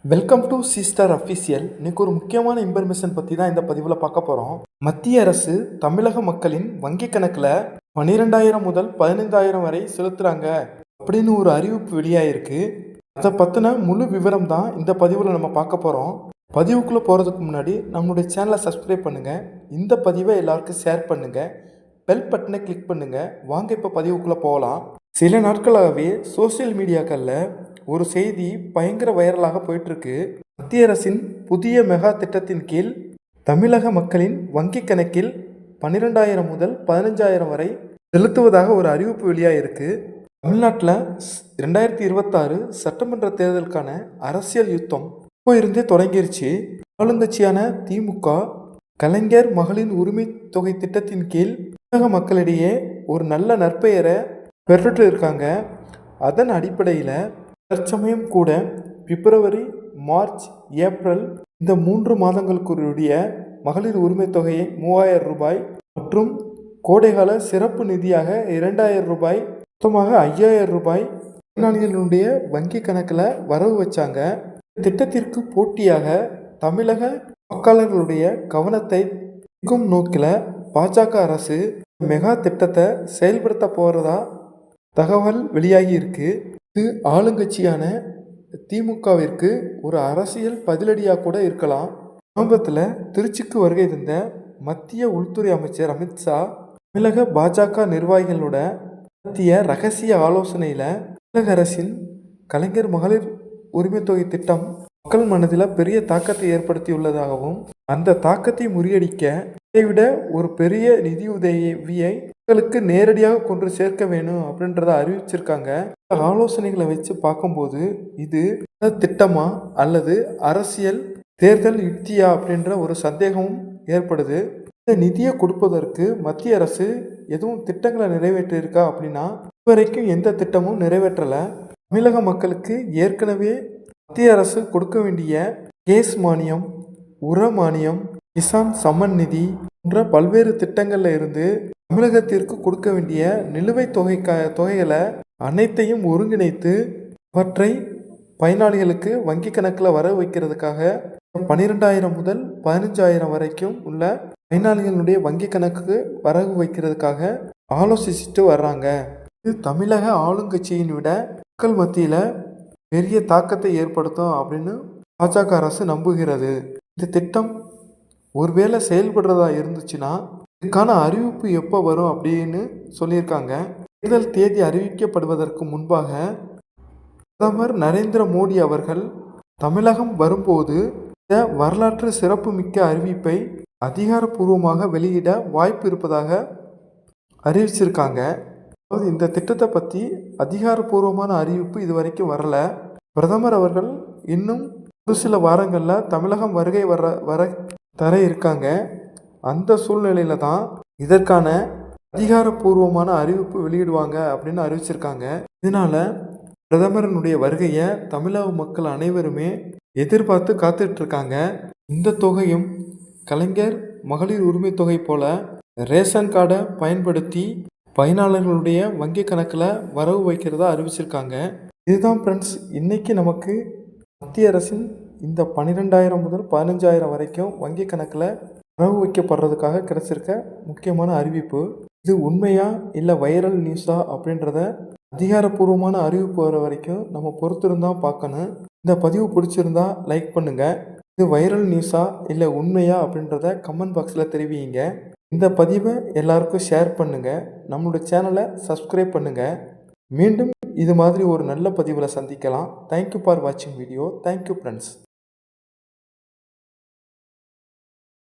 Welcome to C star official. இன்னைக்கு ஒரு முக்கியமான இன்ஃபர்மேஷன் பற்றி தான் இந்த பதிவில் பார்க்க போகிறோம். மத்திய அரசு தமிழக மக்களின் வங்கி கணக்கில் 12,000 முதல் 15,000 வரை செலுத்துகிறாங்க அப்படின்னு ஒரு அறிவிப்பு வெளியாகிருக்கு. அதை பற்றின முழு விவரம் தான் இந்த பதிவில் நம்ம பார்க்க போகிறோம். பதிவுக்குள்ளே போகிறதுக்கு முன்னாடி நம்மளுடைய சேனலை சப்ஸ்கிரைப் பண்ணுங்கள், இந்த பதிவை எல்லாருக்கும் ஷேர் பண்ணுங்கள், பெல் பட்டனை கிளிக் பண்ணுங்கள். வாங்க இப்போ பதிவுக்குள்ளே போகலாம். சில நாட்களாகவே சோசியல் மீடியாக்களில் ஒரு செய்தி பயங்கர வைரலாக போயிட்டுருக்கு. மத்திய அரசின் புதிய மெகா திட்டத்தின் கீழ் தமிழக மக்களின் வங்கி கணக்கில் 12,000 முதல் 15,000 வரை செலுத்துவதாக ஒரு அறிவிப்பு வெளியாகிருக்கு. தமிழ்நாட்டில் 2026 சட்டமன்ற தேர்தலுக்கான அரசியல் யுத்தம் இப்போ இருந்தே தொடங்கிருச்சு. ஆளுங்கட்சியான திமுக கலைஞர் மகளிர் உரிமை தொகை திட்டத்தின் கீழ் தமிழக மக்களிடையே ஒரு நல்ல நற்பெயரை பெற்றுட்டு இருக்காங்க. அதன் அடிப்படையில் தற்சமயம் கூட பிப்ரவரி, மார்ச், ஏப்ரல் இந்த 3 மாதங்களுக்குரிய மகளிர் உரிமை தொகையை 3,000 ரூபாய் மற்றும் கோடைகால சிறப்பு நிதியாக 2,000 ரூபாய், மொத்தமாக 5,000 ரூபாய் பயனாளிகளுடைய வங்கி கணக்கில் வரவு வச்சாங்க. திட்டத்திற்கு போட்டியாக தமிழக வாக்காளர்களுடைய கவனத்தை ஈர்க்கும் நோக்கில் பாஜக அரசு மெகா திட்டத்தை செயல்படுத்த போகிறதா தகவல் வெளியாகி இருக்கு. இது ஆளுங்கட்சியான திமுகவிற்கு ஒரு அரசியல் பதிலடியாக கூட இருக்கலாம். சமீபத்தில் திருச்சிக்கு வருகை தந்த மத்திய உள்துறை அமைச்சர் அமித்ஷா தமிழக பாஜக நிர்வாகிகளோட நடத்திய ரகசிய ஆலோசனையில் தமிழக அரசின் கலைஞர் மகளிர் உரிமை தொகை திட்டம் மக்கள் மனதில் பெரிய தாக்கத்தை ஏற்படுத்தியுள்ளதாகவும் அந்த தாக்கத்தை முறியடிக்க இதைவிட ஒரு பெரிய நிதியுதவியை மக்களுக்கு நேரடியாக கொண்டு சேர்க்க வேணும் அப்படின்றத அறிவிச்சிருக்காங்க. ஆலோசனைகளை வச்சு பார்க்கும்போது இது திட்டமா அல்லது அரசியல் தேர்தல் யுக்தியா அப்படின்ற ஒரு சந்தேகமும் ஏற்படுது. இந்த நிதியை கொடுப்பதற்கு மத்திய அரசு எதுவும் திட்டங்களை நிறைவேற்றியிருக்கா அப்படின்னா இதுவரைக்கும் எந்த திட்டமும் நிறைவேற்றலை. தமிழக மக்களுக்கு ஏற்கனவே மத்திய அரசு கொடுக்க வேண்டிய கேஸ் மானியம், உர மானியம், கிசான் சம்மன் நிதி போன்ற பல்வேறு திட்டங்கள்ல இருந்து தமிழகத்திற்கு கொடுக்க வேண்டிய நிலுவைத் தொகைகளை அனைத்தையும் ஒருங்கிணைத்து அவற்றை பயனாளிகளுக்கு வங்கி கணக்கில் வர வைக்கிறதுக்காக 12,000 முதல் 15,000 வரைக்கும் உள்ள பயனாளிகளுடைய வங்கி கணக்குக்கு வரவு வைக்கிறதுக்காக ஆலோசிச்சுட்டு வர்றாங்க. இது தமிழக ஆளுங்கட்சியின் விட மக்கள் மத்தியில் பெரிய தாக்கத்தை ஏற்படுத்தும் அப்படின்னு பாஜக அரசு நம்புகிறது. இந்த திட்டம் ஒருவேளை செயல்படுறதா இருந்துச்சுன்னா இதுக்கான அறிவிப்பு எப்போ வரும் அப்படின்னு சொல்லியிருக்காங்க. தேர்தல் தேதி அறிவிக்கப்படுவதற்கு முன்பாக பிரதமர் நரேந்திர மோடி அவர்கள் தமிழகம் வரும்போது இந்த வரலாற்று சிறப்புமிக்க அறிவிப்பை அதிகாரப்பூர்வமாக வெளியிட வாய்ப்பு இருப்பதாக அறிவிச்சிருக்காங்க. அதாவது இந்த திட்டத்தை பற்றி அதிகாரப்பூர்வமான அறிவிப்பு இது வரைக்கும் வரலை. பிரதமர் அவர்கள் இன்னும் ஒரு சில வாரங்களில் தமிழகம் வருகை வர தர இருக்காங்க. அந்த சூழ்நிலையில தான் இதற்கான அதிகாரப்பூர்வமான அறிவிப்பு வெளியிடுவாங்க அப்படின்னு அறிவிச்சிருக்காங்க. இதனால பிரதமரனுடைய வருகையை தமிழக மக்கள் அனைவருமே எதிர்பார்த்து காத்துட்டு இருக்காங்க. இந்த தொகையும் கலைஞர் மகளிர் உரிமை தொகை போல ரேஷன் கார்டை பயன்படுத்தி பயனாளர்களுடைய வங்கி கணக்கில் வரவு வைக்கிறதா அறிவிச்சிருக்காங்க. இதுதான் ஃப்ரெண்ட்ஸ், இன்னைக்கு நமக்கு மத்திய அரசின் இந்த 12,000 முதல் 15,000 வரைக்கும் வங்கி கணக்கில் வரவு வைக்கப்படுறதுக்காக கிடைச்சிருக்க முக்கியமான அறிவிப்பு. இது உண்மையா இல்லை வைரல் நியூஸா அப்படின்றத அதிகாரப்பூர்வமான அறிவிப்பு வர வரைக்கும் நம்ம பொறுத்திருந்தான் பார்க்கணும். இந்த பதிவு பிடிச்சிருந்தா லைக் பண்ணுங்கள். இது வைரல் நியூஸா இல்லை உண்மையா அப்படின்றத கமெண்ட் பாக்ஸில் தெரிவிங்க. இந்த பதிவை எல்லாருக்கும் ஷேர் பண்ணுங்கள். நம்மளோட சேனலை சப்ஸ்கிரைப் பண்ணுங்கள். மீண்டும் இது மாதிரி ஒரு நல்ல பதிவில் சந்திக்கலாம். தேங்க்யூ ஃபார் வாட்சிங் வீடியோ. Thank you friends.